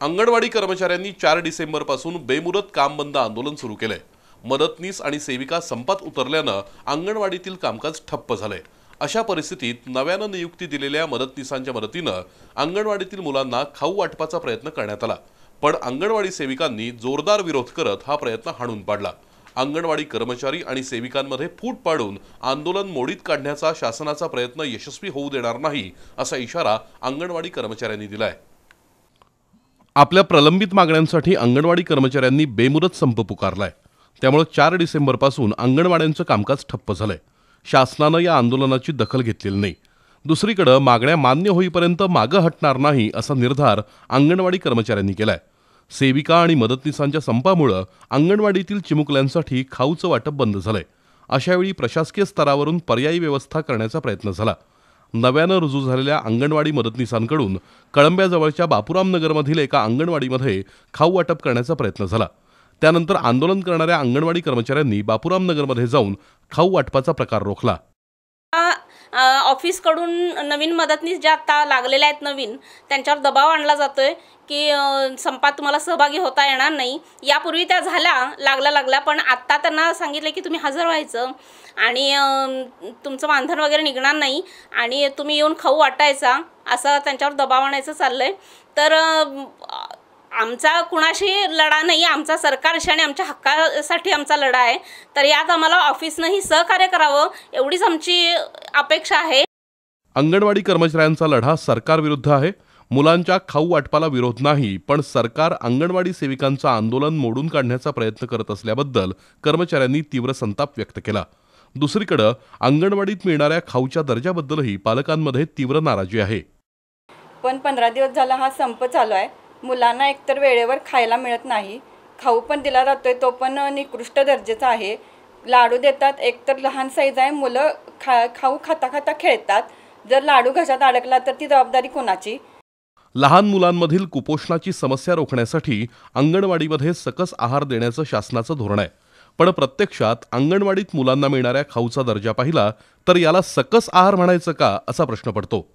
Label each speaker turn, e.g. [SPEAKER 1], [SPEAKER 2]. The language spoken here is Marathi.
[SPEAKER 1] अंगणवाडी कर्मचाऱ्यांनी 4 डिसेंबरपासून बेमुदत काम बंद आंदोलन सुरू केलंय। मदतनीस आणि सेविका संपात उतरल्यानं अंगणवाडीतील कामकाज ठप्प झालंय। अशा परिस्थितीत नव्यानं नियुक्ती दिलेल्या मदतनीसांच्या मदतीनं अंगणवाडीतील मुलांना खाऊ वाटपाचा प्रयत्न करण्यात आला, पण अंगणवाडी सेविकांनी जोरदार विरोध करत हा प्रयत्न हाणून पाडला। अंगणवाडी कर्मचारी आणि सेविकांमध्ये फूट पाडून आंदोलन मोडीत काढण्याचा शासनाचा प्रयत्न यशस्वी होऊ देणार नाही, असा इशारा अंगणवाडी कर्मचाऱ्यांनी दिलाय। आपल्या प्रलंबित मागण्यांसाठी अंगणवाडी कर्मचाऱ्यांनी बेमुदत संप पुकारलाय। त्यामुळे 4 डिसेंबरपासून अंगणवाड्यांचं कामकाज ठप्प झालंय। शासनानं या आंदोलनाची दखल घेतलेली नाही। दुसरीकडे मागण्या मान्य होईपर्यंत मागे हटणार नाही असा निर्धार अंगणवाडी कर्मचाऱ्यांनी केलाय। सेविका आणि मदतनीसांच्या संपामुळे अंगणवाडीतील चिमुकल्यांसाठी खाऊचं वाटप बंद झालंय। अशावेळी प्रशासकीय स्तरावरून पर्यायी व्यवस्था करण्याचा प्रयत्न झाला। नव्यानं रुजू झालेल्या अंगणवाडी मदतनीसांकडून कळंब्याजवळच्या बापूराम नगरमधील एका अंगणवाडीमध्ये खाऊ वाटप करण्याचा प्रयत्न झाला। त्यानंतर आंदोलन करणाऱ्या अंगणवाडी कर्मचाऱ्यांनी बापूराम नगरमध्ये जाऊन खाऊ वाटपाचा प्रकार रोखला।
[SPEAKER 2] ऑफिसकडून नवीन मदतनीस ज्या आता लागलेल्या आहेत नवीन, त्यांच्यावर दबाव आणला जातोय की संपात तुम्हाला सहभागी होता येणार नाही। यापूर्वी त्या झाल्या लागल्या, पण आत्ता त्यांना सांगितलं की तुम्ही हजर व्हायचं आणि तुमचं मानधन वगैरे निघणार नाही आणि तुम्ही येऊन खाऊ वाटायचा, असं त्यांच्यावर दबाव आणायचं चाललंय। तर आमचा कुणाशी लढा नाही, आमचा सरकारशी आणि आमच्या हक्कासाठी आमचा लढा आहे। तर यात आम्हाला ऑफिसनंही सहकार्य करावं एवढीच आमची अपेक्षा आहे।
[SPEAKER 1] अंगणवाडी कर्मचाऱ्यांचा लढा सरकार विरुद्ध आहे। मुलांच्या खाऊ वाटपाला विरोध नाही, पण सरकार अंगणवाडी सेविकांचं आंदोलन मोडून काढण्याचा प्रयत्न करत असल्याबद्दल कर्मचाऱ्यांनी तीव्र संताप व्यक्त केला। दुसरीकडे अंगणवाडीत मिळणाऱ्या खाऊच्या दर्जाबद्दलही पालकांमध्ये तीव्र नाराजी आहे।
[SPEAKER 3] पण 15 दिवस झाला हा संप चालू आहे। मुलांना एकतर वेळेवर खायला मिळत नाही, खाऊ पण दिला जातोय तो पण निकृष्ट दर्जाचा आहे। लाडू देतात, एकतर लहान साईज आहे, मुलं खाऊ खाता खेळतात। जर लाडू घशात अडकला तर ती जबाबदारी कोणाची?
[SPEAKER 1] लहान मुलांमधील कुपोषणाची समस्या रोखण्यासाठी अंगणवाडीमध्ये सकस आहार देण्याचं शासनाचं धोरण आहे, पण प्रत्यक्षात अंगणवाडीत मुलांना मिळणाऱ्या खाऊचा दर्जा पाहिला तर याला सकस आहार म्हणायचं का, असा प्रश्न पडतो।